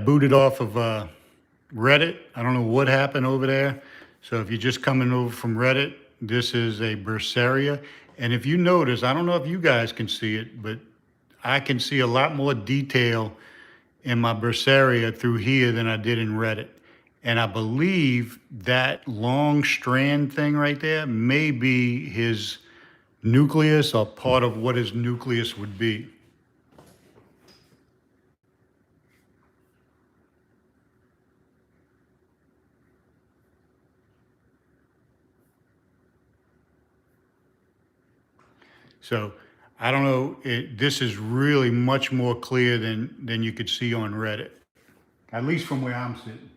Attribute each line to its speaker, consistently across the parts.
Speaker 1: booted off of Reddit. I don't know what happened over there. So if you're just coming over from Reddit, this is a Bursaria. And if you notice, I don't know if you guys can see it, but I can see a lot more detail in my Bursaria through here than I did in Reddit. And I believe that long strand thing right there may be his nucleus or part of what his nucleus would be. So I don't know, this is really much more clear than you could see on Reddit, at least from where I'm sitting.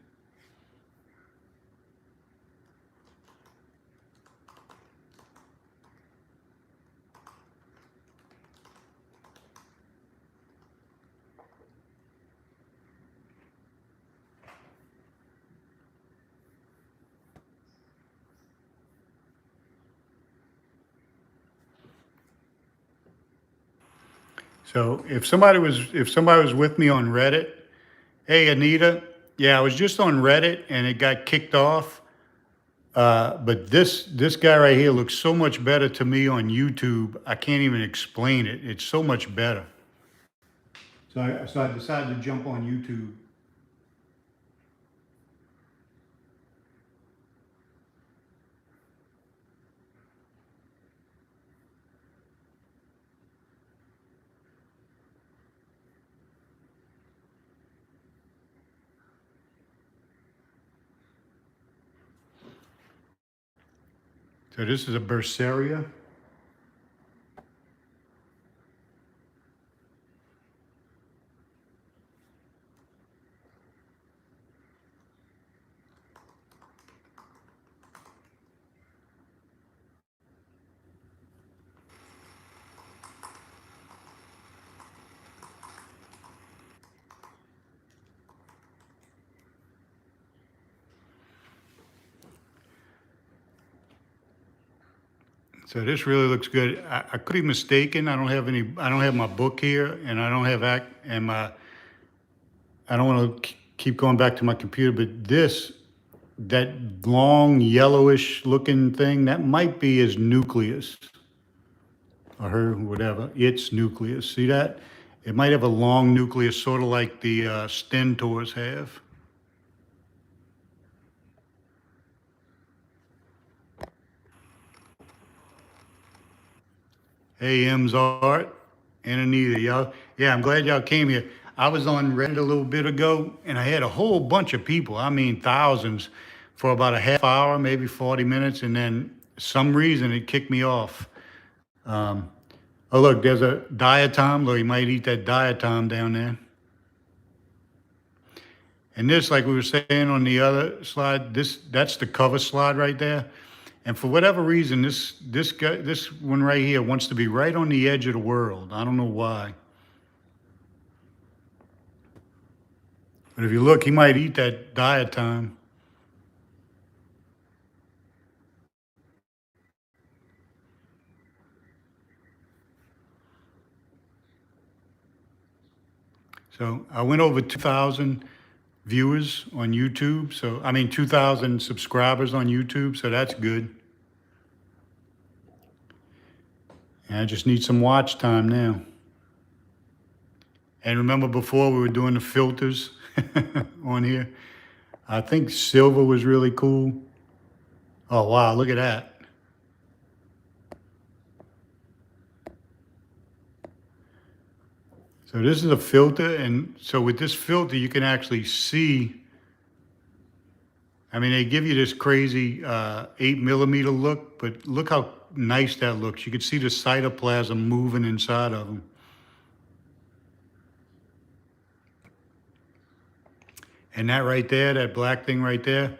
Speaker 1: So if somebody was with me on Reddit, hey Anita, yeah, I was just on Reddit and it got kicked off. But this guy right here looks so much better to me on YouTube. I can't even explain it. It's so much better. So I decided to jump on YouTube. So this is a Bursaria. So this really looks good. I could be mistaken. I don't have any. I don't have my book here, and I don't have and my. I don't want to keep going back to my computer, but that long yellowish looking thing, that might be his nucleus, or her, whatever. Its nucleus. See that? It might have a long nucleus, sort of like the stentors have. Hey, M's Art and Anita, y'all. Yeah, I'm glad y'all came here. I was on Reddit a little bit ago, and I had a whole bunch of people. I mean, thousands, for about a half hour, maybe 40 minutes, and then some reason it kicked me off. Um, oh, look, there's a diatom. Look, you might eat that diatom down there. And this, like we were saying on the other slide, that's the cover slide right there. And for whatever reason, this one right here wants to be right on the edge of the world. I don't know why. But if you look, he might eat that diatom. So I went over 2,000 viewers on YouTube. So, I mean, 2,000 subscribers on YouTube. So that's good. And I just need some watch time now. And remember before we were doing the filters on here? I think silver was really cool. Oh, wow, look at that. So this is a filter, and so with this filter, you can actually see, I mean, they give you this crazy 8 millimeter look, but look how nice that looks. You can see the cytoplasm moving inside of them. And that right there, that black thing right there,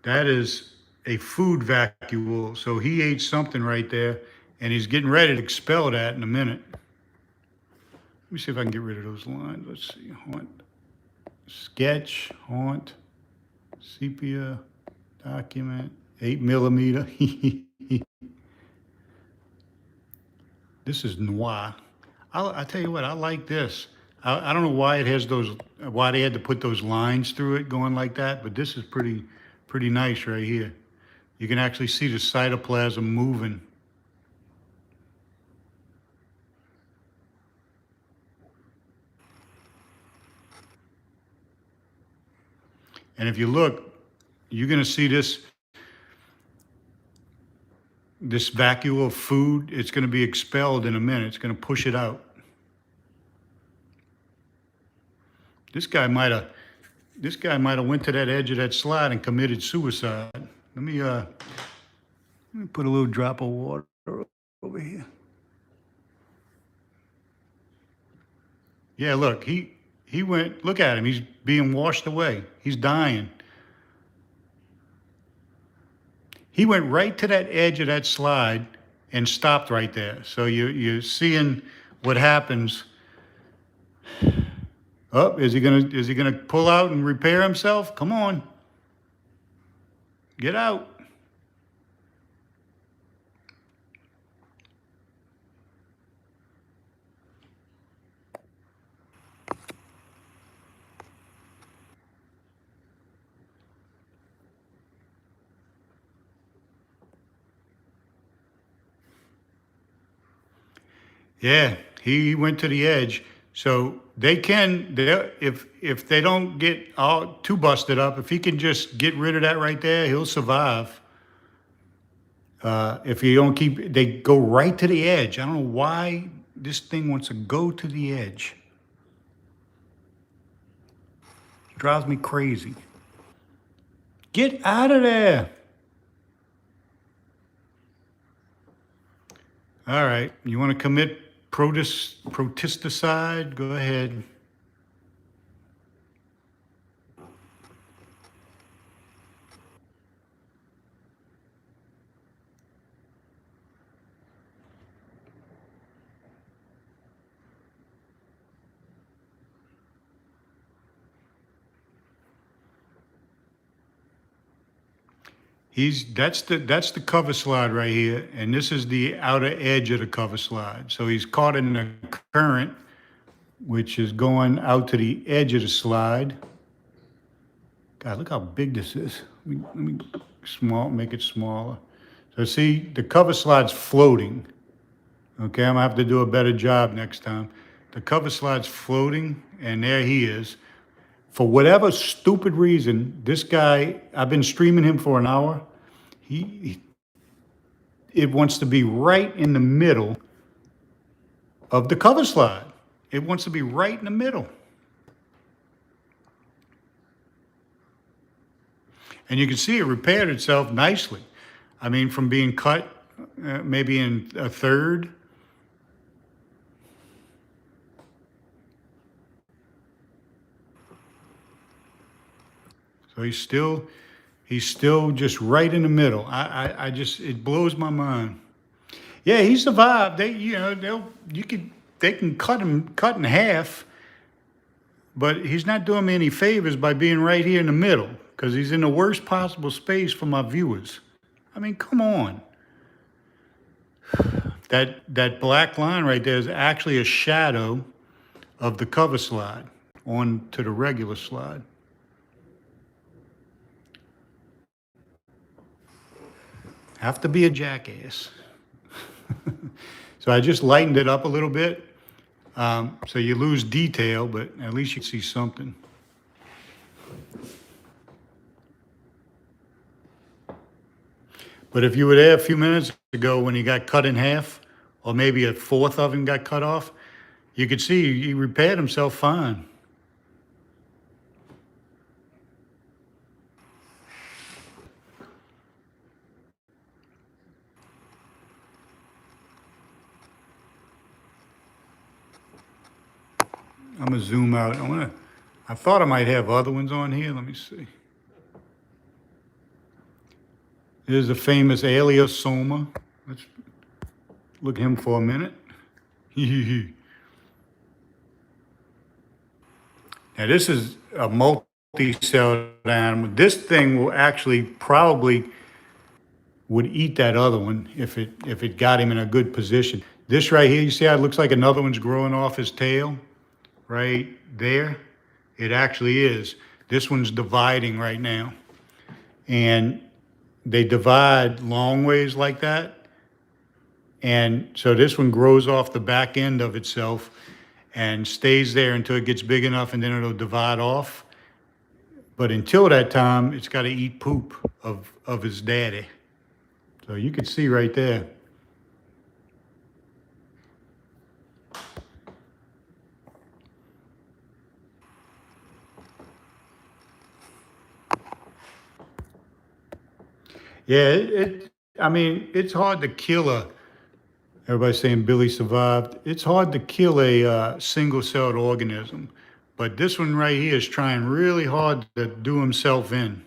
Speaker 1: that is a food vacuole. So he ate something right there, and he's getting ready to expel that in a minute. Let me see if I can get rid of those lines. Let's see, haunt, sketch, haunt, sepia, document, 8 millimeter. This is noir. I tell you what, I like this. I don't know why it has those why they had to put those lines through it going like that, but this is pretty nice right here. You can actually see the cytoplasm moving. And if you look, you're going to see this vacuole of food. It's going to be expelled in a minute. It's going to push it out. This guy might have went to that edge of that slide and committed suicide. Let me put a little drop of water over here. Yeah, look, he went. Look at him. He's being washed away. He's dying. He went right to that edge of that slide and stopped right there. So you're seeing what happens. Oh, is he gonna pull out and repair himself? Come on. Get out. Yeah, he went to the edge. So if they don't get all too busted up, if he can just get rid of that right there, he'll survive. If you don't they go right to the edge. I don't know why this thing wants to go to the edge. It drives me crazy. Get out of there. All right, you want to commit protisticide? Go ahead. That's the cover slide right here, and this is the outer edge of the cover slide. So he's caught in the current, which is going out to the edge of the slide. God, look how big this is. Let me make it smaller. So see, the cover slide's floating. Okay, I'm gonna have to do a better job next time. The cover slide's floating, and there he is. For whatever stupid reason, this guy, I've been streaming him for an hour. It wants to be right in the middle of the cover slide. It wants to be right in the middle. And you can see it repaired itself nicely. I mean, from being cut maybe in a third. So he's still just right in the middle. It blows my mind. Yeah, he survived. They can cut in half, but he's not doing me any favors by being right here in the middle, because he's in the worst possible space for my viewers. I mean, come on. That black line right there is actually a shadow of the cover slide onto the regular slide. Have to be a jackass. So I just lightened it up a little bit. So you lose detail, but at least you see something. But if you were there a few minutes ago when he got cut in half, or maybe a fourth of him got cut off, you could see he repaired himself fine. I'm gonna zoom out. I thought I might have other ones on here. Let me see. There's the famous Aelosoma. Let's look at him for a minute. Now this is a multi-celled animal. This thing will actually probably would eat that other one if it got him in a good position. This right here, you see how it looks like another one's growing off his tail? Right there. It actually is. This one's dividing right now. And they divide long ways like that. And so this one grows off the back end of itself and stays there until it gets big enough, and then it'll divide off. But until that time, it's got to eat poop of his daddy. So you can see right there. Yeah, I mean, it's hard to kill a, everybody's saying Billy survived. It's hard to kill a single-celled organism. But this one right here is trying really hard to do himself in.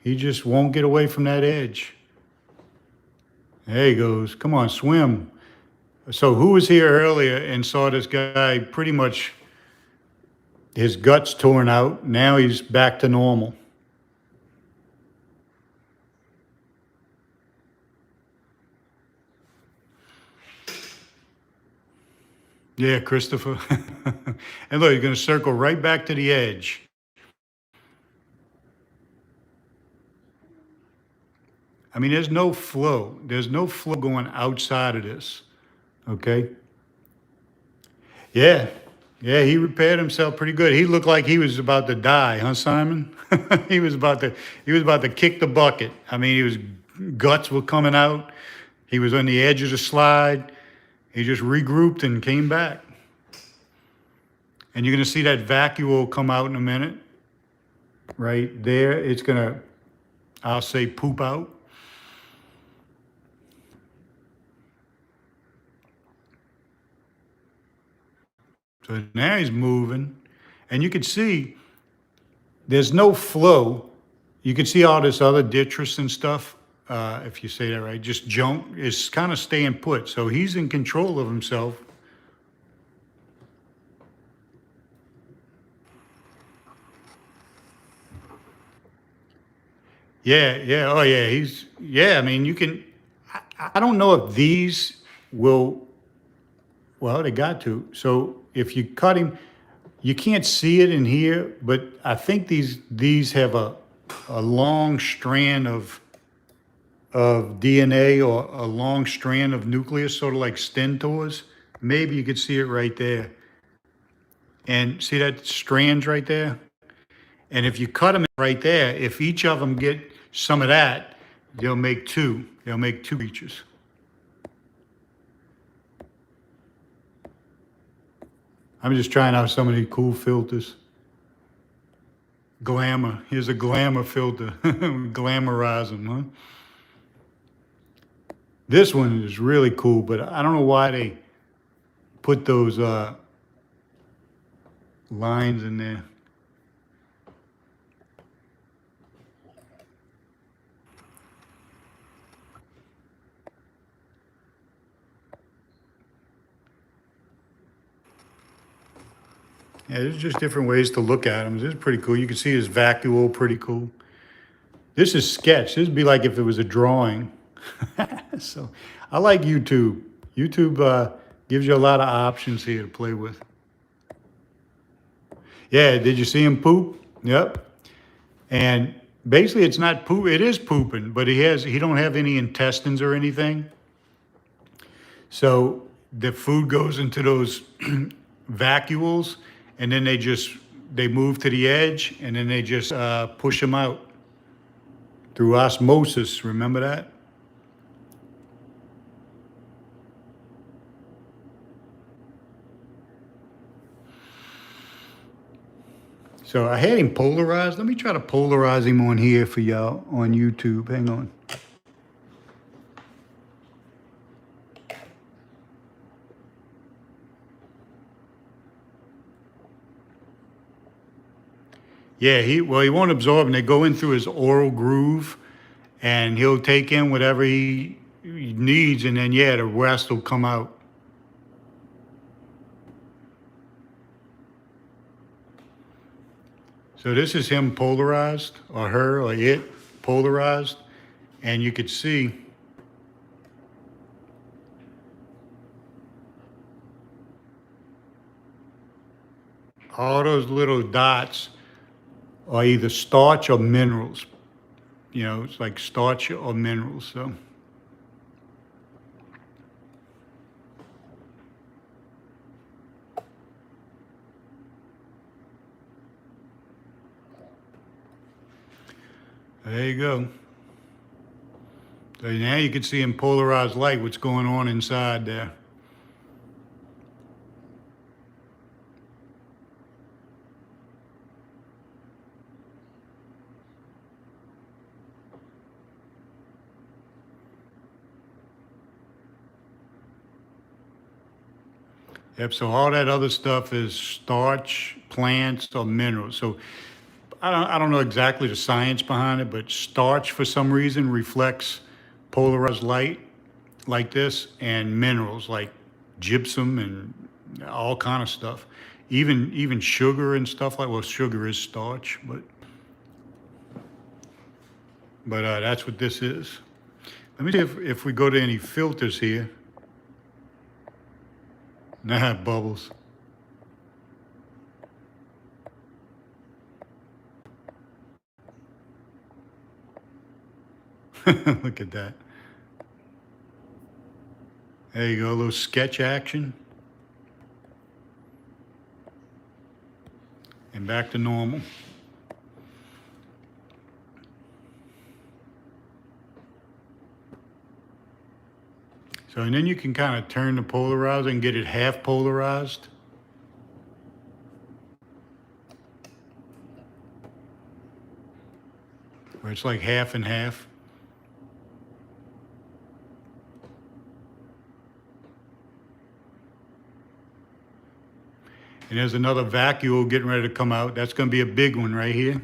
Speaker 1: He just won't get away from that edge. There he goes. Come on, swim. So who was here earlier and saw this guy pretty much his guts torn out? Now he's back to normal. Yeah, Christopher. And look, he's going to circle right back to the edge. I mean, there's no flow. There's no flow going outside of this. Okay. Yeah. Yeah, he repaired himself pretty good. He looked like he was about to die, huh, Simon? He was about to kick the bucket. I mean, he was guts were coming out. He was on the edge of the slide. He just regrouped and came back. And you're going to see that vacuole come out in a minute. Right there. It's going to, I'll say, poop out. So now he's moving. And you can see there's no flow. You can see all this other detritus and stuff, if you say that right, just junk is kind of staying put. So he's in control of himself. Yeah, yeah, oh yeah, I mean, you can, I don't know if these will, well, they got to. So if you cut him, you can't see it in here, but I think these have a long strand of DNA or a long strand of nucleus, sort of like stentors. Maybe you could see it right there. And see that strands right there? And if you cut them right there, if each of them get some of that, they'll make two. They'll make two creatures. I'm just trying out some of these cool filters. Glamour. Here's a glamour filter. Glamorize them, huh? This one is really cool, but I don't know why they put those lines in there. Yeah, there's just different ways to look at them. This is pretty cool. You can see his vacuole, pretty cool. This is sketch. This would be like if it was a drawing. So I like YouTube. YouTube gives you a lot of options here to play with. Yeah, did you see him poop? Yep. And basically it's not poop, it is pooping, but he don't have any intestines or anything. So the food goes into those vacuoles, and then they move to the edge, and then they just push them out through osmosis. Remember that? So I had him polarized. Let me try to polarize him on here for y'all on YouTube. Hang on. Yeah, he won't absorb, and they go in through his oral groove, and he'll take in whatever he needs, and then yeah, the rest will come out. So this is him polarized, or her, or it polarized, and you could see. all those little dots are either starch or minerals. You know, it's like starch or minerals. So there you go. So now you can see in polarized light what's going on inside there. Yep, so all that other stuff is starch, plants, or minerals. So I don't know exactly the science behind it, but starch for some reason reflects polarized light like this, and minerals like gypsum and all kind of stuff. Even sugar and stuff like, well, sugar is starch, but that's what this is. Let me see if we go to any filters here. Nah, bubbles. Look at that. There you go, a little sketch action. And back to normal. So, and then you can kind of turn the polarizer and get it half polarized. Where it's like half and half. And there's another vacuole getting ready to come out. That's going to be a big one right here.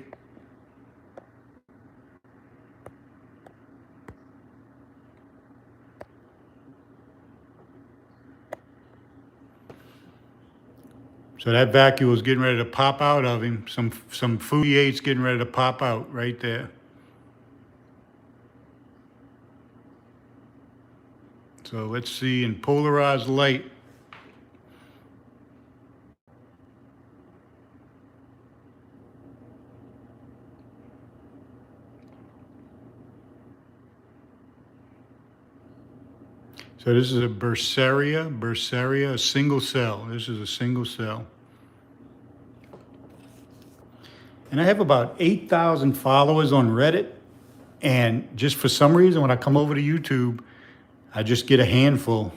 Speaker 1: So that vacuole is getting ready to pop out of him. Some foliate's getting ready to pop out right there. So let's see in polarized light. So this is a Bursaria, a single cell. This is a single cell. And I have about 8,000 followers on Reddit. And just for some reason, when I come over to YouTube, I just get a handful.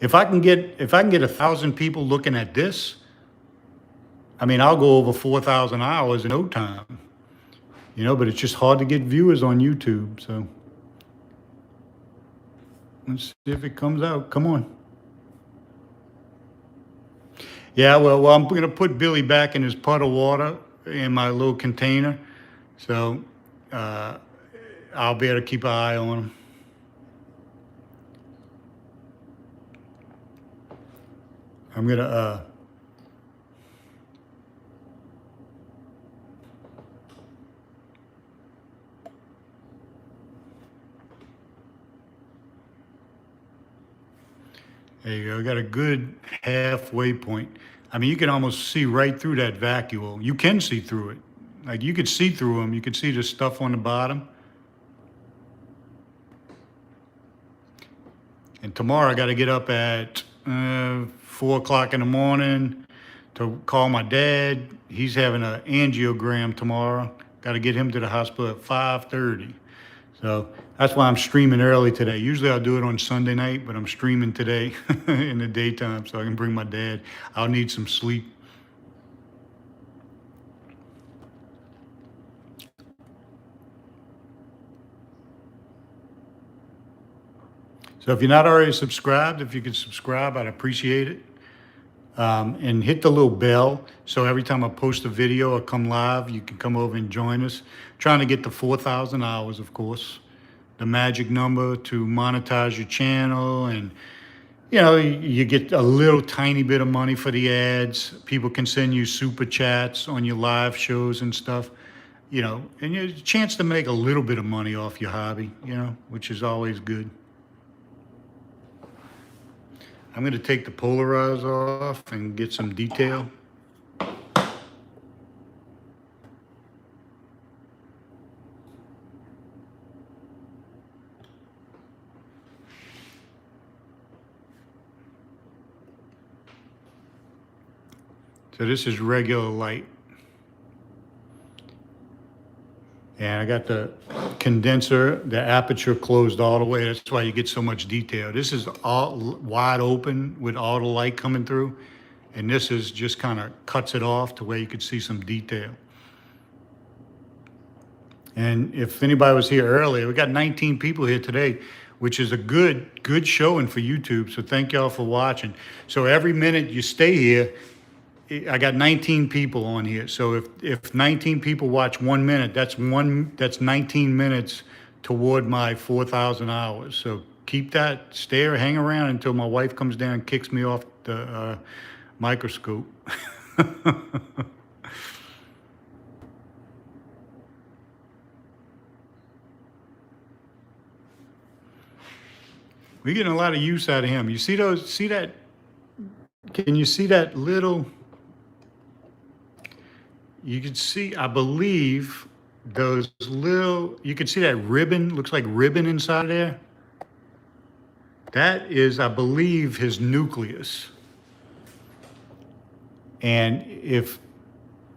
Speaker 1: If I can get 1,000 people looking at this, I mean, I'll go over 4,000 hours in no time. You know, but it's just hard to get viewers on YouTube. So let's see if it comes out. Come on. Yeah, well, I'm going to put Billy back in his pot of water in my little container. So I'll be able to keep an eye on him. I'm going to... There you go. I got a good halfway point. I mean, you can almost see right through that vacuole. You can see through it. Like you could see through them. You could see the stuff on the bottom. And tomorrow I got to get up at 4 o'clock in the morning to call my dad. He's having an angiogram tomorrow. Got to get him to the hospital at 5:30. So that's why I'm streaming early today. Usually I'll do it on Sunday night, but I'm streaming today in the daytime so I can bring my dad. I'll need some sleep. So if you're not already subscribed, if you could subscribe, I'd appreciate it. And hit the little bell so every time I post a video or come live, you can come over and join us. Trying to get to 4,000 hours, of course. The magic number to monetize your channel, and you know, you get a little tiny bit of money for the ads. People can send you super chats on your live shows and stuff, you know, and you have a chance to make a little bit of money off your hobby, you know, which is always good. I'm going to take the polarizer off and get some detail. So this is regular light. And I got the condenser, the aperture closed all the way. That's why you get so much detail. This is all wide open with all the light coming through. And this is just kind of cuts it off to where you could see some detail. And if anybody was here earlier, we got 19 people here today, which is a good showing for YouTube. So thank y'all for watching. So every minute you stay here, I got 19 people on here. So if 19 people watch 1 minute, that's 19 minutes toward my 4,000 hours. So keep that, stay or hang around until my wife comes down and kicks me off the microscope. We're getting a lot of use out of him. You see those, see that, can you see that little, you can see, I believe, those little, you can see that ribbon, looks like ribbon inside there. That is, I believe, his nucleus. And if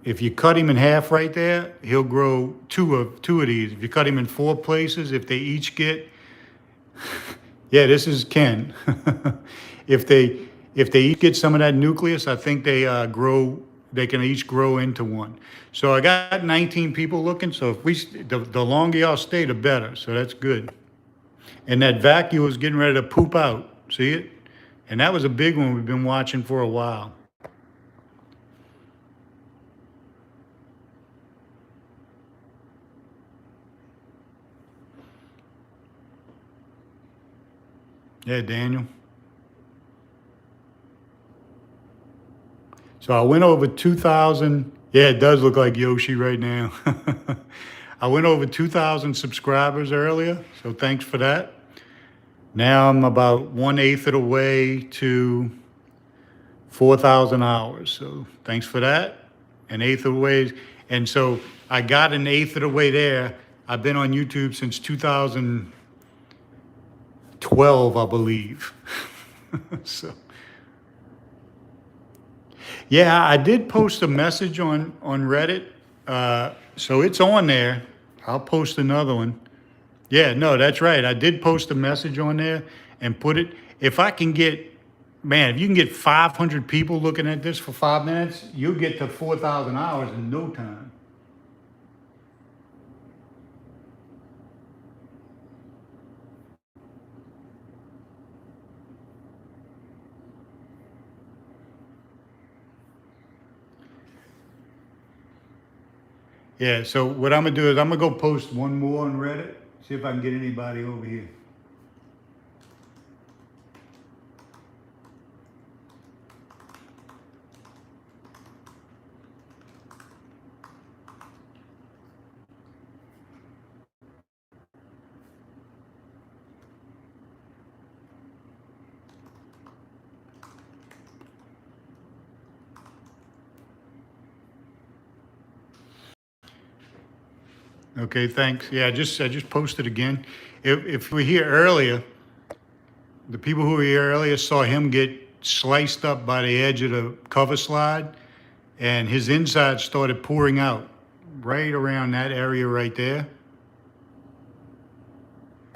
Speaker 1: you cut him in half right there, he'll grow two of these. If you cut him in 4 places, if they each get, yeah, this is Ken. If they each get some of that nucleus, I think they they can each grow into one. So I got 19 people looking. So if the longer y'all stay, the better. So that's good. And that vacuole is getting ready to poop out. See it? And that was a big one we've been watching for a while. Yeah, Daniel. So I went over 2,000. Yeah, it does look like Yoshi right now. I went over 2,000 subscribers earlier, so thanks for that. Now I'm about 1/8 of the way to 4,000 hours. So thanks for that. 1/8 of the way. And so I got 1/8 of the way there. I've been on YouTube since 2012, I believe. So. Yeah, I did post a message on Reddit, so it's on there. I'll post another one. Yeah, no, that's right. I did post a message on there and put it. If I can get, man, if you can get 500 people looking at this for 5 minutes, you'll get to 4,000 hours in no time. Yeah, so what I'm gonna do is I'm gonna go post one more on Reddit, see if I can get anybody over here. Okay, thanks. Yeah, I just posted again. If we were here earlier, the people who were here earlier saw him get sliced up by the edge of the cover slide, and his inside started pouring out right around that area right there.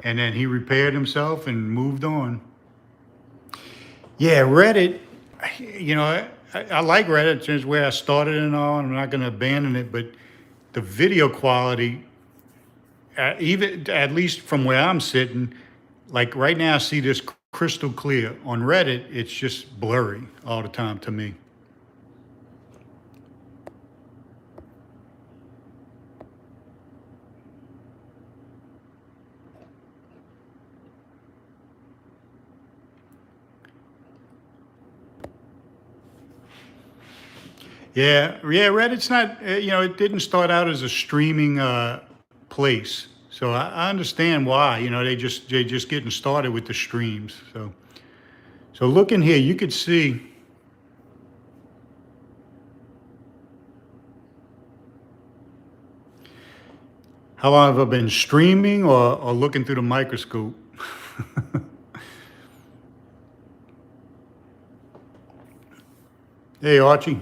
Speaker 1: And then he repaired himself and moved on. Yeah, Reddit, you know, I like Reddit. It's where I started and all, and I'm not going to abandon it, but the video quality, even at least from where I'm sitting, like right now I see this crystal clear. On Reddit, it's just blurry all the time to me. Yeah, Reddit's not, you know, it didn't start out as a streaming place. So I understand why, you know, they're just getting started with the streams. So look in here, you could see. How long have I been streaming or looking through the microscope? Hey, Archie.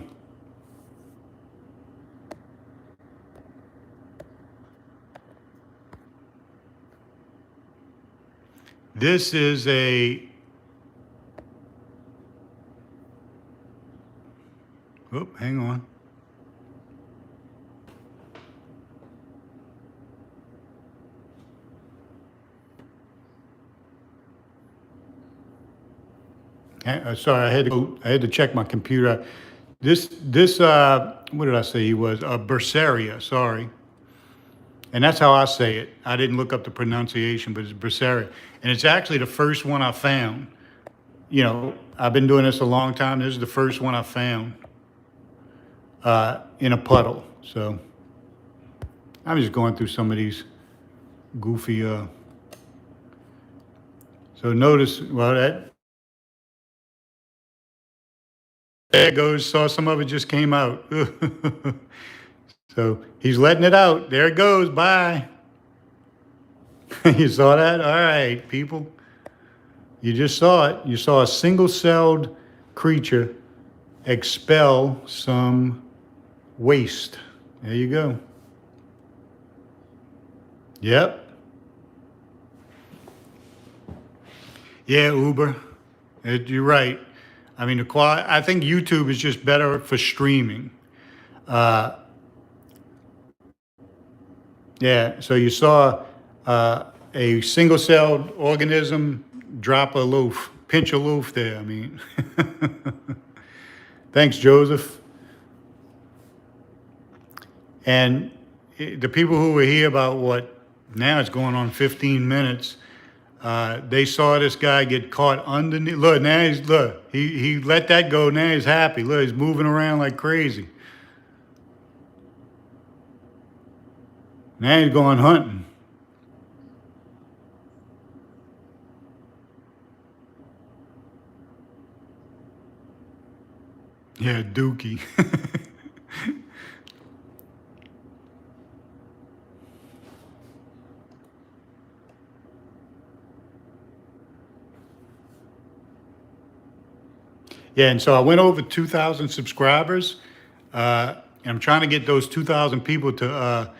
Speaker 1: This is a, oh, hang on. Sorry, I had to check my computer. This, what did I say he was? Bursaria, sorry. And that's how I say it. I didn't look up the pronunciation, but it's Bursaria. And it's actually the first one I found. You know, I've been doing this a long time. This is the first one I found in a puddle. So I'm just going through some of these goofy. So notice, well, there it goes. Saw some of it just came out. So he's letting it out. There it goes. Bye. You saw that? All right, people. You just saw it. You saw a single-celled creature expel some waste. There you go. Yep. Yeah, Uber. You're right. I mean, the quality. I think YouTube is just better for streaming. Yeah. So you saw a single-celled organism drop a loaf, pinch a loaf there. I mean, thanks, Joseph. And the people who were here about what now it's going on 15 minutes. They saw this guy get caught underneath. Look, now he let that go. Now he's happy. Look, he's moving around like crazy. Now he's going hunting. Yeah, Dookie. Yeah, and so I went over 2,000 subscribers, and I'm trying to get those 2,000 people to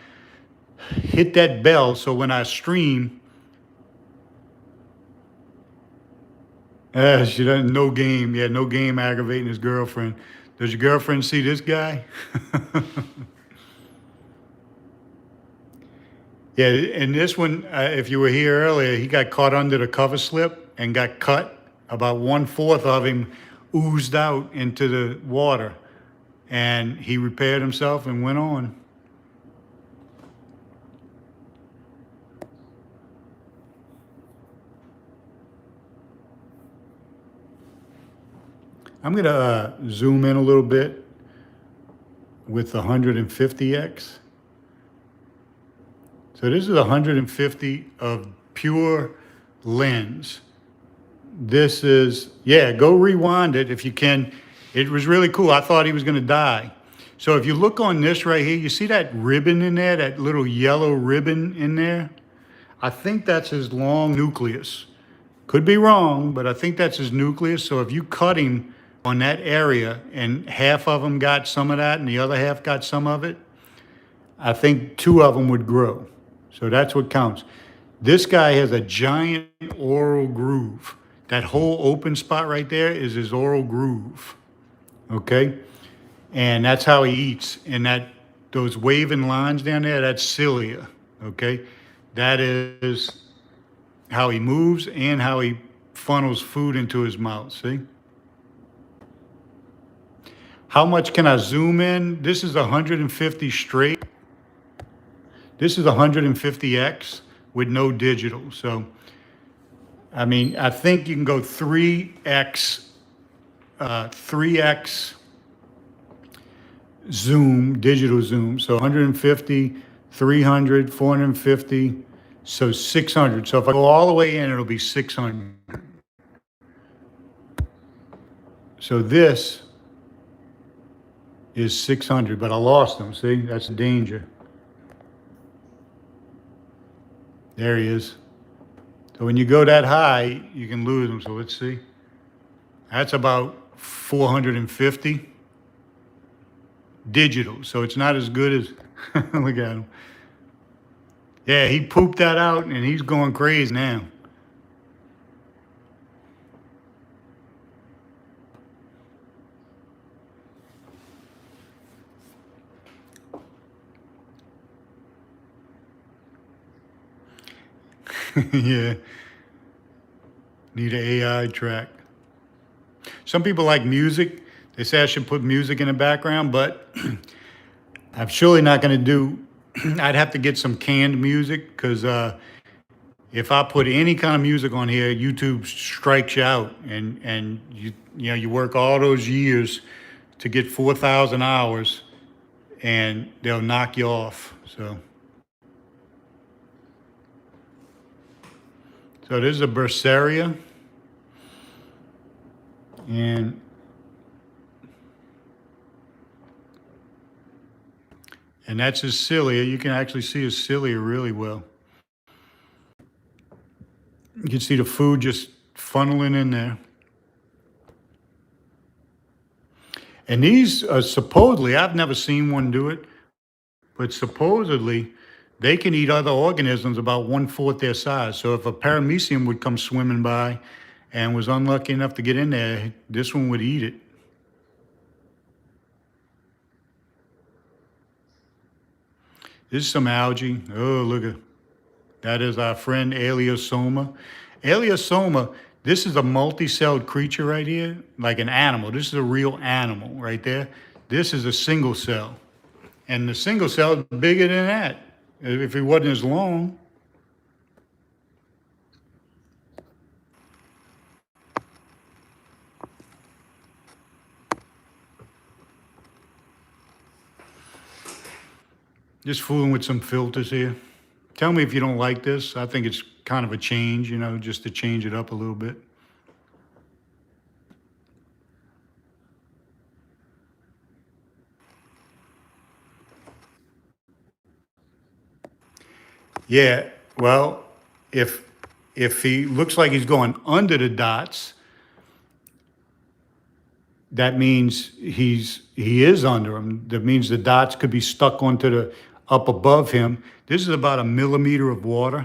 Speaker 1: hit that bell so when I stream, she doesn't, no game. Yeah, no game aggravating his girlfriend. Does your girlfriend see this guy? Yeah, and this one, if you were here earlier, he got caught under the cover slip and got cut. About 1/4 of him oozed out into the water, and he repaired himself and went on. I'm going to zoom in a little bit with the 150x. So this is 150 of pure lens. This is, yeah, go rewind it if you can. It was really cool. I thought he was going to die. So if you look on this right here, you see that ribbon in there, that little yellow ribbon in there? I think that's his long nucleus. Could be wrong, but I think that's his nucleus. So if you cut him on that area and half of him got some of that and the other half got some of it, I think 2 of them would grow. So that's what counts. This guy has a giant oral groove. That whole open spot right there is his oral groove. Okay? And that's how he eats. And those waving lines down there, that's cilia. Okay? That is how he moves and how he funnels food into his mouth. See? How much can I zoom in? This is 150 straight. This is 150x with no digital. So, I mean, I think you can go 3x zoom, digital zoom. So 150, 300, 450, so 600. So if I go all the way in, it'll be 600. So this is 600, but I lost him. See, that's the danger. There he is. So when you go that high, you can lose them. So let's see. That's about 450 digital. So it's not as good as, look at him. Yeah, he pooped that out and he's going crazy now. Yeah, need an AI track. Some people like music. They say I should put music in the background, but I'm surely not going to do. I'd have to get some canned music because if I put any kind of music on here, YouTube strikes you out, and you work all those years to get 4,000 hours, and they'll knock you off. So this is a Bursaria, and that's his cilia. You can actually see his cilia really well. You can see the food just funneling in there. And these are supposedly, I've never seen one do it, but supposedly they can eat other organisms about 1/4 their size. So if a paramecium would come swimming by and was unlucky enough to get in there, this one would eat it. This is some algae. Oh, look at that is our friend Aelosoma. Aelosoma, this is a multi-celled creature right here, like an animal. This is a real animal right there. This is a single cell. And the single cell is bigger than that, if it wasn't as long. Just fooling with some filters here. Tell me if you don't like this. I think it's kind of a change, just to change it up a little bit. Yeah, well, if he looks like he's going under the dots, that means he is under them. That means the dots could be stuck onto the up above him. This is about 1 millimeter of water,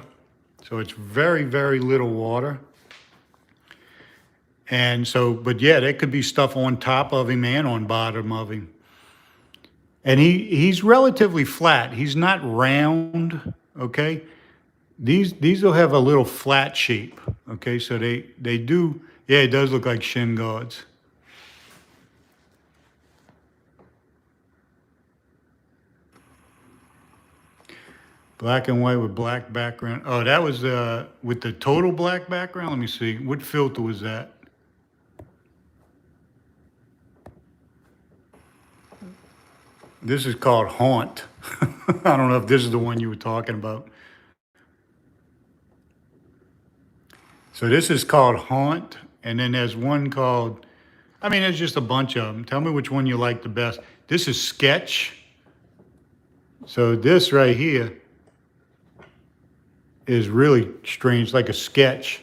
Speaker 1: so it's very, very little water. And so, but yeah, there could be stuff on top of him and on bottom of him. And he's relatively flat. He's not round, okay? These will have a little flat shape, okay? So they do, yeah, it does look like shin guards. Black and white with black background. Oh, that was with the total black background. Let me see. What filter was that? This is called Haunt. I don't know if this is the one you were talking about. So this is called Haunt, and then there's one called, I mean, there's just a bunch of them. Tell me which one you like the best. This is Sketch. So this right here is really strange, like a sketch.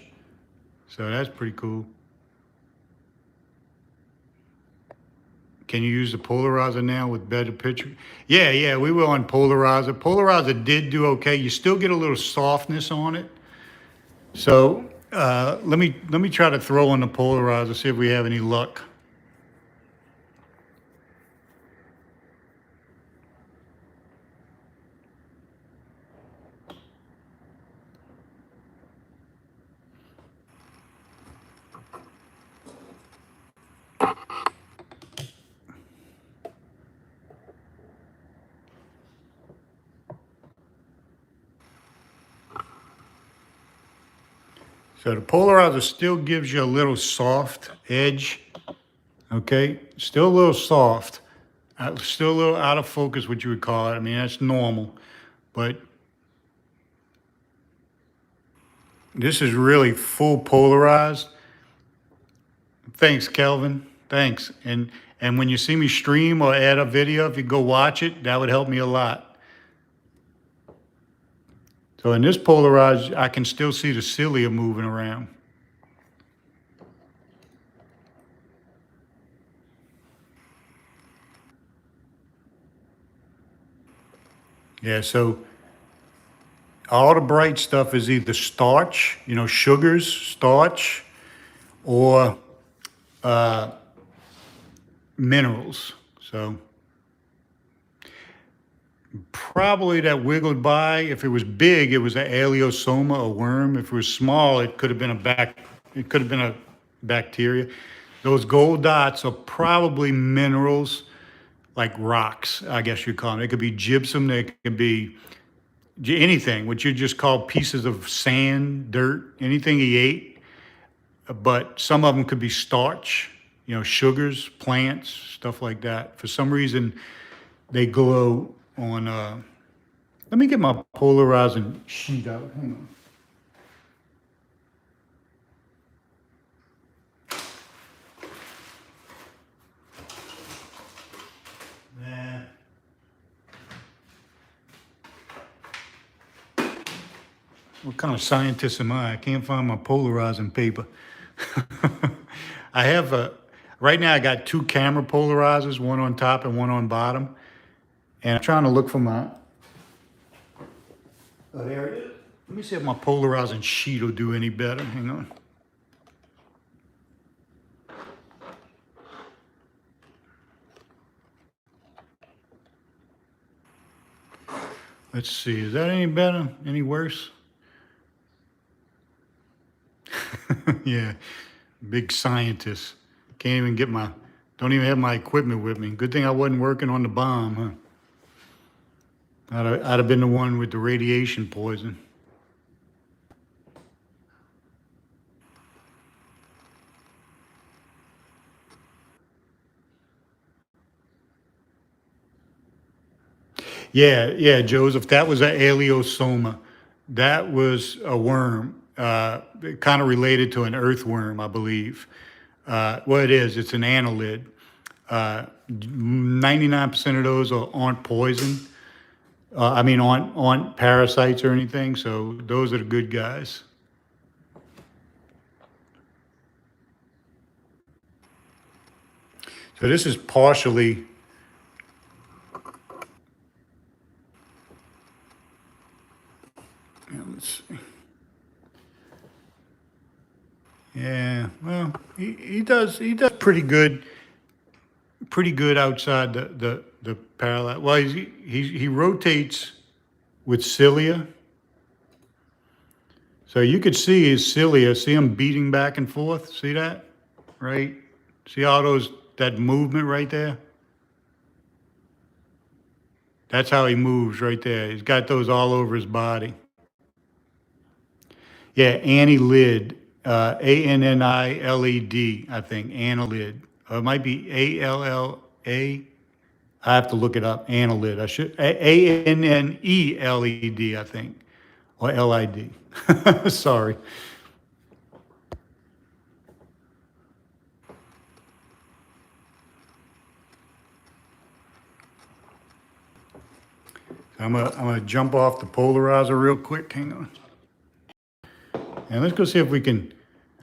Speaker 1: So that's pretty cool. Can you use the polarizer now with better picture? Yeah, we were on polarizer. Polarizer did do okay. You still get a little softness on it. So let me try to throw on the polarizer, see if we have any luck. So the polarizer still gives you a little soft edge, okay? Still a little soft, still a little out of focus, what you would call it. I mean, that's normal, but this is really full polarized. Thanks, Kelvin. Thanks. And when you see me stream or add a video, if you go watch it, that would help me a lot. So in this polarized, I can still see the cilia moving around. Yeah, so all the bright stuff is either starch, sugars, starch, or minerals. So probably that wiggled by. If it was big, it was an Aelosoma, a worm. If it was small, it could have been it could have been a bacteria. Those gold dots are probably minerals, like rocks, I guess you'd call them. It could be gypsum, they could be anything, what you just call pieces of sand, dirt, anything he ate. But some of them could be starch, sugars, plants, stuff like that. For some reason, they glow on. Let me get my polarizing sheet out. Hang on. Nah. What kind of scientist am I? I can't find my polarizing paper. I have right now I got two camera polarizers, one on top and one on bottom. And I'm trying to look for my, oh, there it is. Let me see if my polarizing sheet will do any better. Hang on. Let's see, is that any better? Any worse? Yeah, big scientist. Can't even get don't even have my equipment with me. Good thing I wasn't working on the bomb, huh? I'd have been the one with the radiation poison. Yeah, Joseph, that was an Aelosoma. That was a worm, kind of related to an earthworm, I believe. Well, it is. It's an annelid. 99% of those aren't poison. I mean, aren't parasites or anything. So those are the good guys. So this is partially. Let's see. Yeah, well, he does pretty good outside the parallel. Well, he rotates with cilia, so you could see his cilia. See him beating back and forth. See that, right? See all that movement right there. That's how he moves right there. He's got those all over his body. Yeah, Annelid, Anniled, I think, Annelid. It might be Alla. I have to look it up. Annelid. I should Anneled, I think, or Lid. Sorry. I'm gonna jump off the polarizer real quick. Hang on. And let's go see if we can.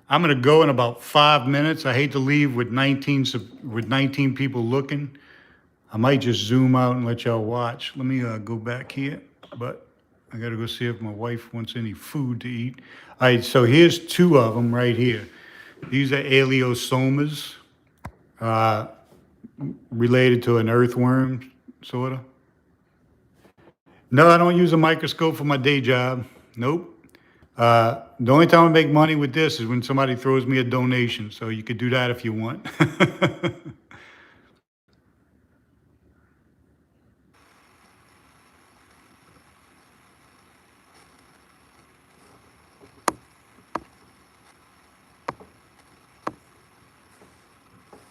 Speaker 1: I'm going to go in about 5 minutes. I hate to leave with 19 people looking. I might just zoom out and let y'all watch. Let me go back here, but I got to go see if my wife wants any food to eat. All right, so here's two of them right here. These are Aeliosomas, related to an earthworm, sort of. No, I don't use a microscope for my day job. Nope. The only time I make money with this is when somebody throws me a donation. So you could do that if you want.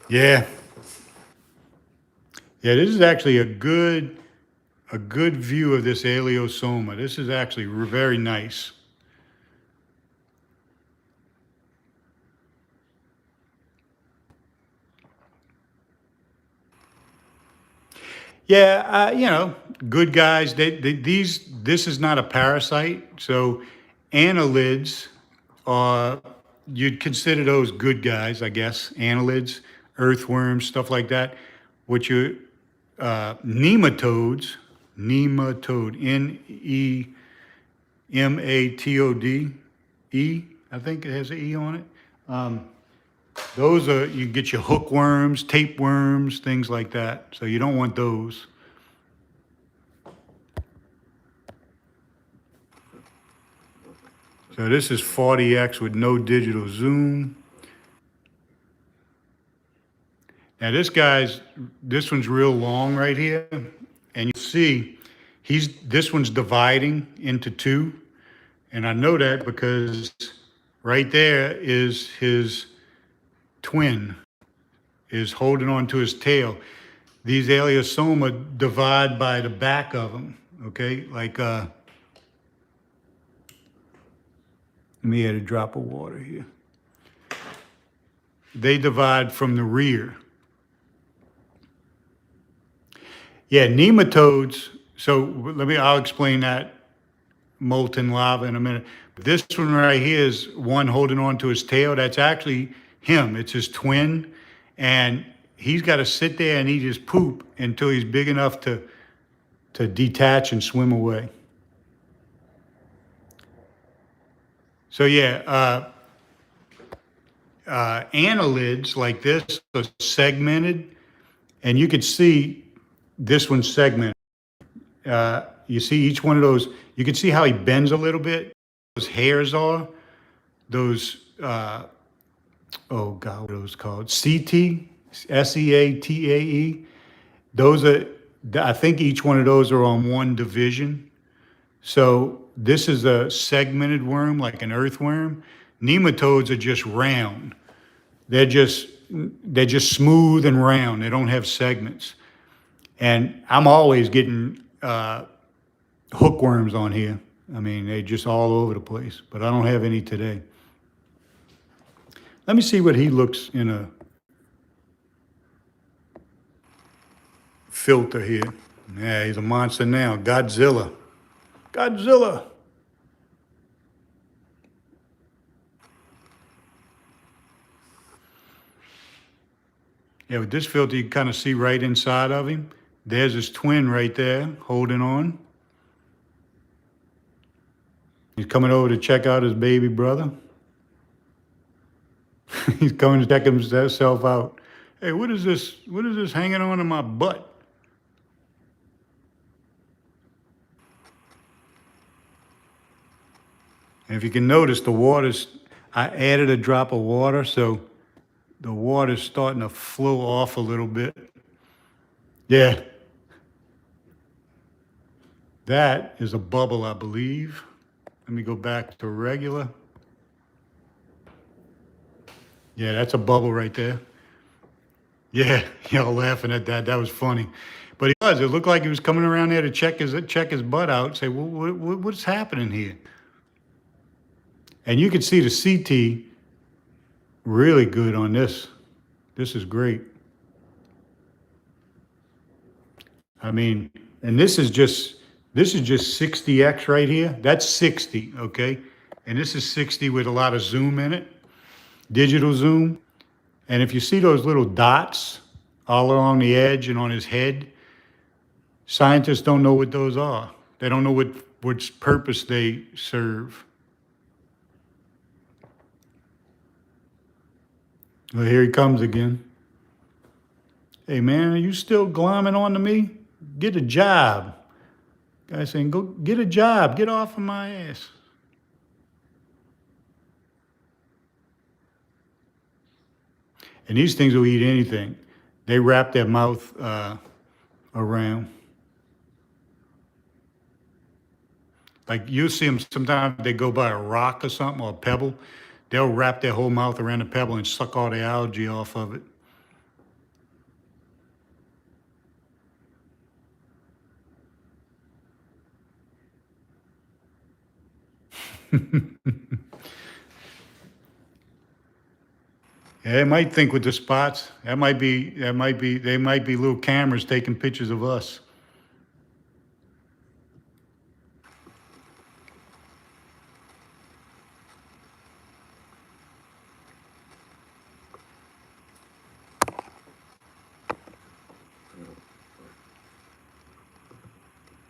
Speaker 1: Yeah. Yeah, this is actually a good view of this Aelosoma. This is actually very nice. Yeah, good guys. This is not a parasite. So annelids are, you'd consider those good guys, I guess. Annelids, earthworms, stuff like that. Which are nematode, Nematode, I think it has an E on it. Those are, you get your hookworms, tapeworms, things like that. So you don't want those. So this is 40x with no digital zoom. Now this one's real long right here. And you see, this one's dividing into two. And I know that because right there is his twin, is holding on to his tail. These Aelosoma divide by the back of them, okay? Like, let me add a drop of water here. They divide from the rear. Yeah, nematodes, so I'll explain that molten lava in a minute. This one right here is one holding on to his tail. That's actually him. It's his twin. And he's got to sit there and eat his poop until he's big enough to detach and swim away. So yeah, annelids like this are segmented, and you can see this one's segmented. You see each one of those, you can see how he bends a little bit. Those hairs are, those, oh God, what are those called? CT, SEATAE. Those are, I think each one of those are on one division. So this is a segmented worm, like an earthworm. Nematodes are just round. They're just smooth and round. They don't have segments. And I'm always getting hookworms on here. I mean, they're just all over the place, but I don't have any today. Let me see what he looks in a filter here. Yeah, he's a monster now. Godzilla. Godzilla. Yeah, with this filter, you can kind of see right inside of him. There's his twin right there, holding on. He's coming over to check out his baby brother. He's coming to check himself out. Hey, what is this? What is this hanging on in my butt? And if you can notice, I added a drop of water, so the water's starting to flow off a little bit. Yeah. That is a bubble, I believe. Let me go back to regular. Yeah, that's a bubble right there. Yeah, y'all laughing at that. That was funny. But it was. It looked like he was coming around there to check his butt out, say, well, what's happening here? And you can see the CT really good on this. This is great. I mean, and this is just 60x right here. That's 60, okay? And this is 60 with a lot of zoom in it, digital zoom. And if you see those little dots all along the edge and on his head, scientists don't know what those are. They don't know what purpose they serve. Well, here he comes again. Hey man, are you still glomming on to me? Get a job. Guy saying, go get a job. Get off of my ass. And these things will eat anything. They wrap their mouth around. Like you'll see them sometimes, they go by a rock or something or a pebble. They'll wrap their whole mouth around the pebble and suck all the algae off of it. Yeah, they might think with the spots. They might be little cameras taking pictures of us.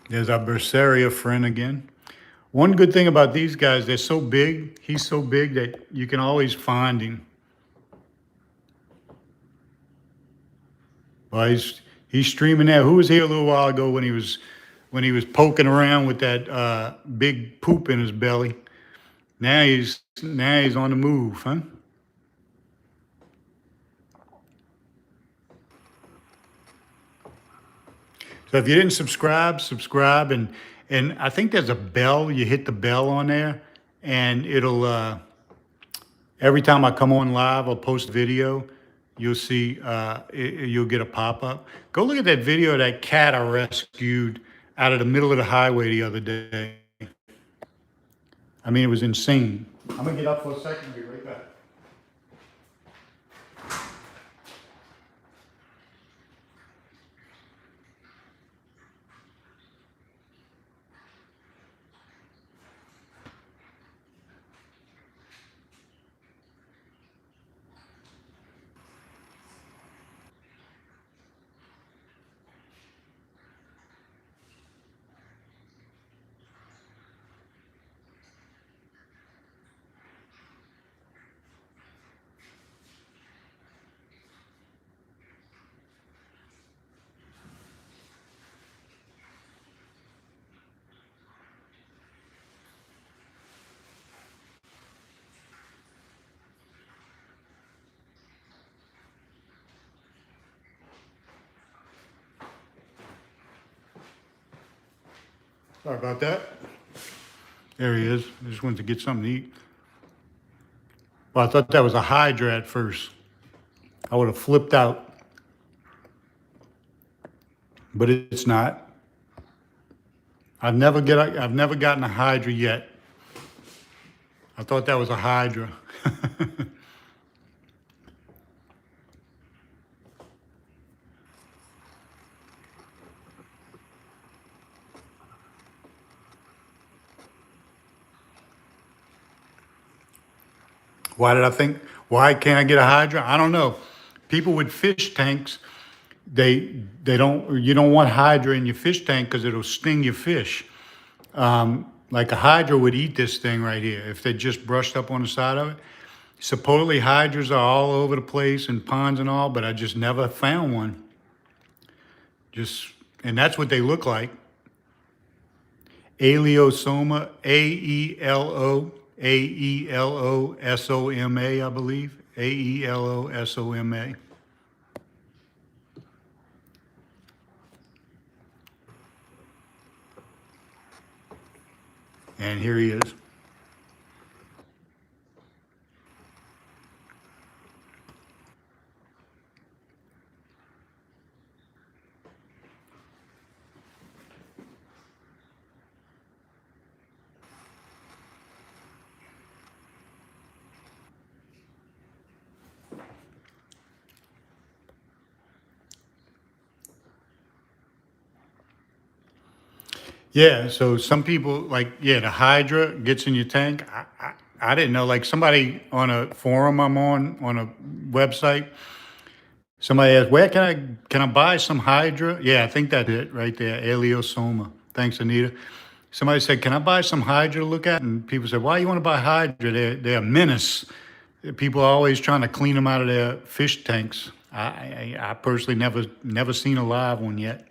Speaker 1: There's our Bursaria friend again. One good thing about these guys, they're so big. He's so big that you can always find him. Well, he's streaming there. Who was here a little while ago when he was poking around with that big poop in his belly? Now he's on the move, huh? So if you didn't subscribe, subscribe, and I think there's a bell. You hit the bell on there, and it'll every time I come on live or post a video, you'll see you'll get a pop up. Go look at that video of that cat I rescued out of the middle of the highway the other day. I mean, it was insane. I'm gonna get up for a second and be right back. Sorry about that. There he is. I just wanted to get something to eat. Well, I thought that was a Hydra at first. I would have flipped out, but it's not. I've never gotten a Hydra yet. I thought that was a Hydra. Why can't I get a Hydra? I don't know. People with fish tanks, they don't, you don't want Hydra in your fish tank because it'll sting your fish. Like a Hydra would eat this thing right here if they just brushed up on the side of it. Supposedly Hydras are all over the place in ponds and all, but I just never found one. And that's what they look like. Aelosoma, Aelosoma, I believe. Aelosoma. And here he is. Yeah, so some people the Hydra gets in your tank. I didn't know. Like somebody on a forum I'm on a website, somebody asked, "Where can I buy some Hydra?" Yeah, I think that's it right there, Aelosoma. Thanks, Anita. Somebody said, "Can I buy some Hydra to look at?" And people said, "Why you want to buy Hydra? They're a menace. People are always trying to clean them out of their fish tanks." I personally never seen a live one yet.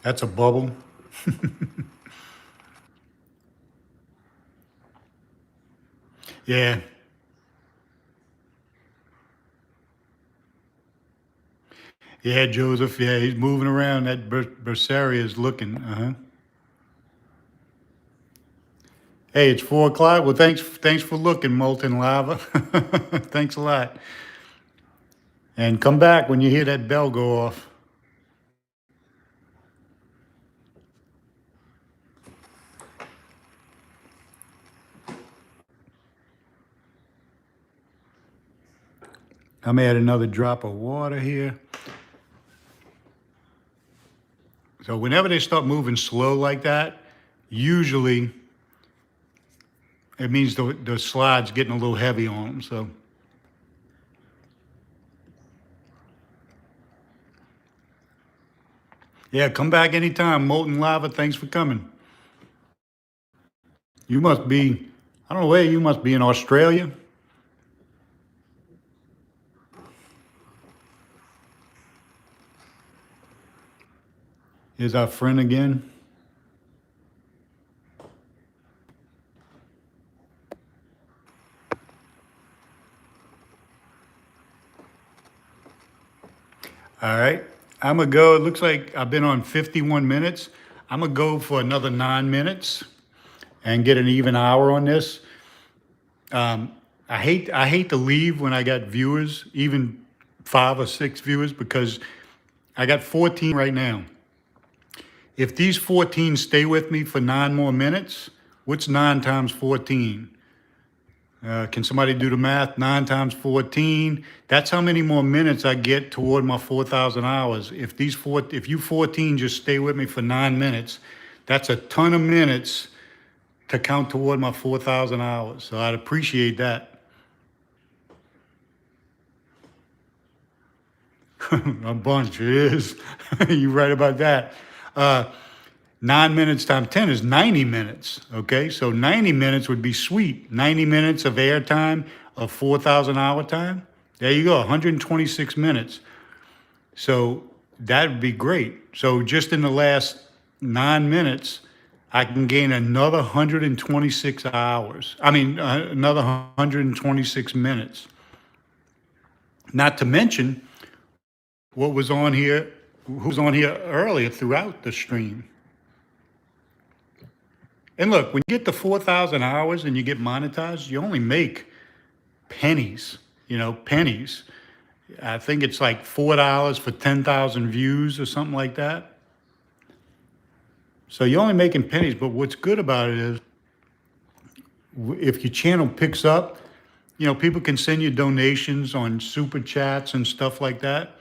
Speaker 1: That's a bubble. Yeah. Yeah, Joseph. Yeah, he's moving around. That Bursaria is looking. Hey, it's 4 o'clock. Well, thanks for looking, Molten Lava. Thanks a lot. And come back when you hear that bell go off. I'm add another drop of water here. So whenever they start moving slow like that, usually it means the slide's getting a little heavy on them. So yeah, come back anytime, Molten Lava. Thanks for coming. You must be, I don't know where you must be in Australia. Here's our friend again. All right. I'm going to go. It looks like I've been on 51 minutes. I'm going to go for another 9 minutes and get an even hour on this. I hate to leave when I got viewers, even 5 or 6 viewers, because I got 14 right now. If these 14 stay with me for 9 more minutes, what's 9 times 14? Can somebody do the math? 9 times 14. That's how many more minutes I get toward my 4,000 hours. If you 14 just stay with me for 9 minutes, that's a ton of minutes to count toward my 4,000 hours. So I'd appreciate that. A bunch, it is. You're right about that. Uh, 9 minutes times 10 is 90 minutes. Okay, so 90 minutes would be sweet. 90 minutes of airtime of 4,000 hour time. There you go, 126 minutes. So that would be great. So just in the last 9 minutes, I can gain another 126 hours. Another 126 minutes. Not to mention what was on here, who was on here earlier throughout the stream. And look, when you get to 4,000 hours and you get monetized, you only make pennies, pennies. I think it's like $4 for 10,000 views or something like that. So you're only making pennies, but what's good about it is if your channel picks up, people can send you donations on super chats and stuff like that.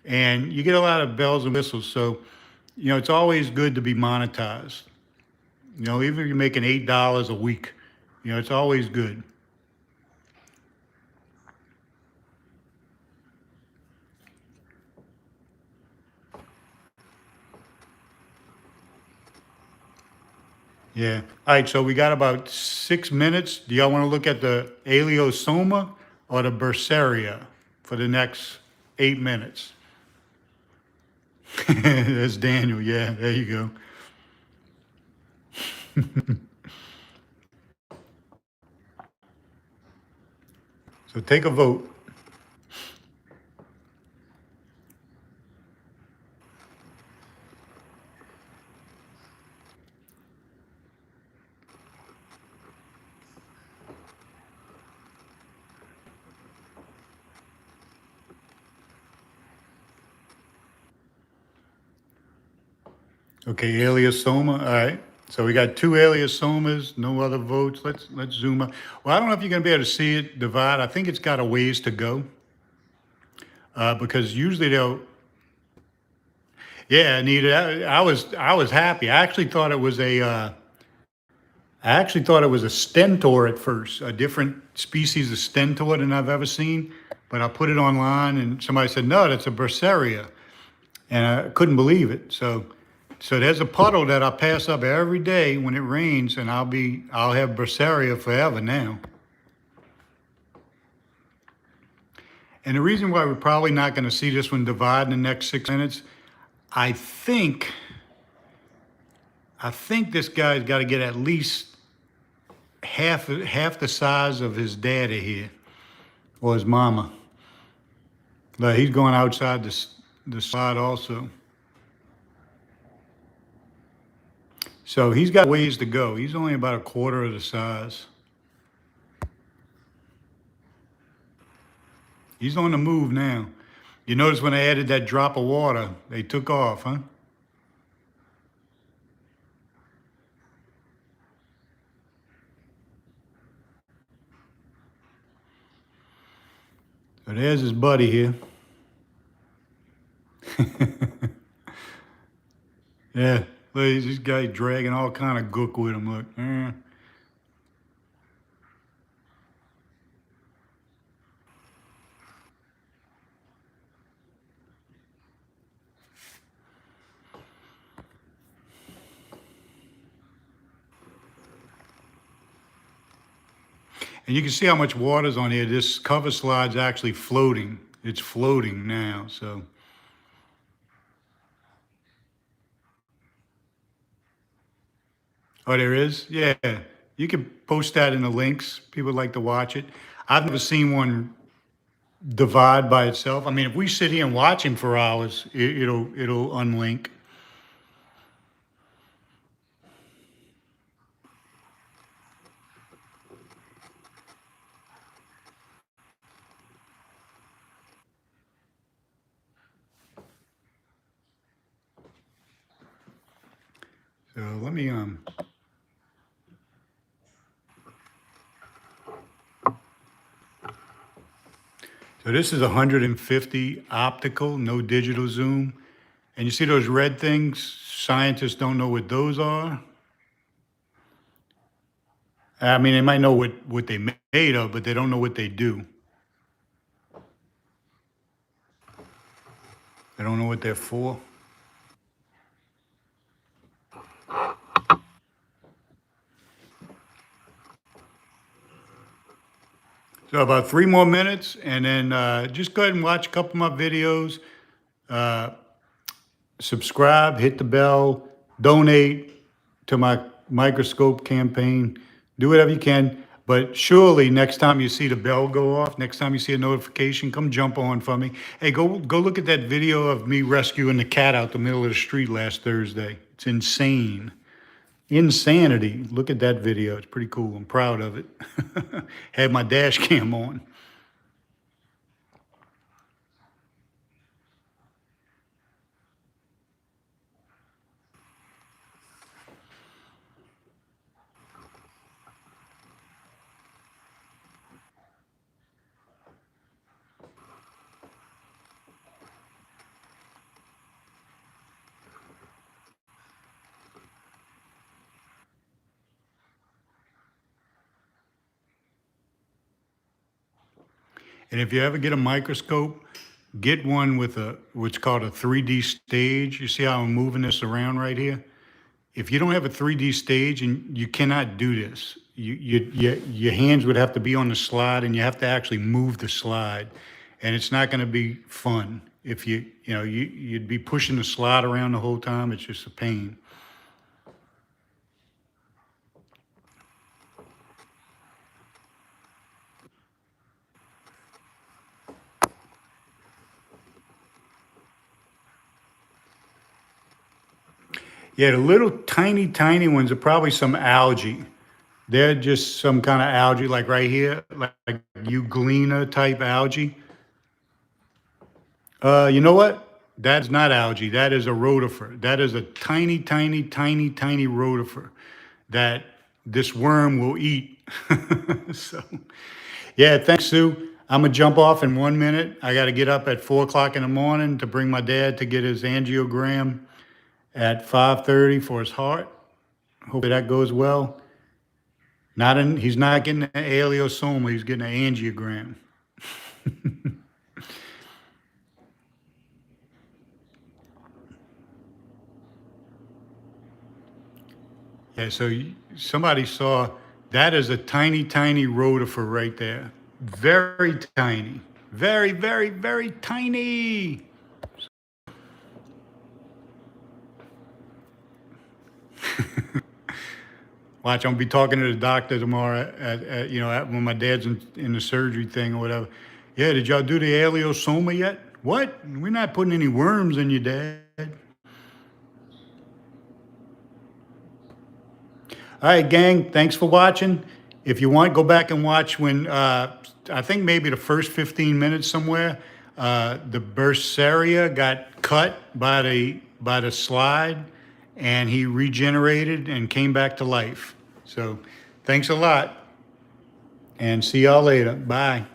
Speaker 1: And you get a lot of bells and whistles. So, it's always good to be monetized. Even if you're making $8 a week, it's always good. Yeah. All right. So we got about 6 minutes. Do y'all want to look at the Aelosoma or the Bursaria for the next 8 minutes? That's Daniel. Yeah. There you go. So take a vote. Okay, Aelosoma. All right. So we got 2 Aeliosomas, no other votes. Let's zoom out. Well, I don't know if you're gonna be able to see it divide. I think it's got a ways to go. Because usually they'll. Yeah, Anita. I was happy. I actually thought it was a stentor at first, a different species of stentor than I've ever seen. But I put it online, and somebody said, "No, that's a Bursaria," and I couldn't believe it. So there's a puddle that I pass up every day when it rains, and I'll have Bursaria forever now. And the reason why we're probably not going to see this one divide in the next 6 minutes, I think, I think this guy's got to get at least half the size of his daddy here, or his mama. But he's going outside the slide also. So he's got ways to go. He's only about a quarter of the size. He's on the move now. You notice when I added that drop of water, they took off, huh? So there's his buddy here. Yeah, look, this guy dragging all kind of gook with him. Look. And you can see how much water's on here. This cover slide's actually floating. It's floating now, so. Oh, there is? Yeah. You can post that in the links. People like to watch it. I've never seen one divide by itself. I mean, if we sit here and watch him for hours, it'll unlink. So let me so this is 150 optical, no digital zoom. And you see those red things? Scientists don't know what those are. I mean, they might know what they made of, but they don't know what they do. They don't know what they're for. So about 3 more minutes, and then just go ahead and watch a couple of my videos. Uh, Subscribe, hit the bell, donate to my microscope campaign. Do whatever you can. But surely next time you see the bell go off, next time you see a notification, come jump on for me. Hey, go look at that video of me rescuing the cat out the middle of the street last Thursday. It's insane. Insanity. Look at that video. It's pretty cool. I'm proud of it. Had my dash cam on. And if you ever get a microscope, get one with what's called a 3D stage. You see how I'm moving this around right here? If you don't have a 3D stage, and you cannot do this, your hands would have to be on the slide, and you have to actually move the slide, and it's not going to be fun if you'd be pushing the slide around the whole time. It's just a pain. Yeah, the little tiny ones are probably some algae. They're just some kind of algae, like right here, like euglena type algae. You know what? That's not algae. That is a rotifer. That is a tiny rotifer that this worm will eat. So, yeah, thanks, Sue. I'm gonna jump off in 1 minute. I got to get up at 4 o'clock in the morning to bring my dad to get his angiogram at 5:30 for his heart. Hopefully that goes well. He's not getting an Aelosoma. He's getting an angiogram. Yeah, so somebody saw that is a tiny rotifer right there. Very tiny. Very tiny. Watch, I'm gonna be talking to the doctor tomorrow when my dad's in the surgery thing or whatever. Yeah, did y'all do the Aelosoma yet? What? We're not putting any worms in you, Dad. All right, gang, thanks for watching. If you want, go back and watch when, I think maybe the first 15 minutes somewhere, the Bursaria got cut by the slide, and he regenerated and came back to life. So thanks a lot, and see y'all later. Bye.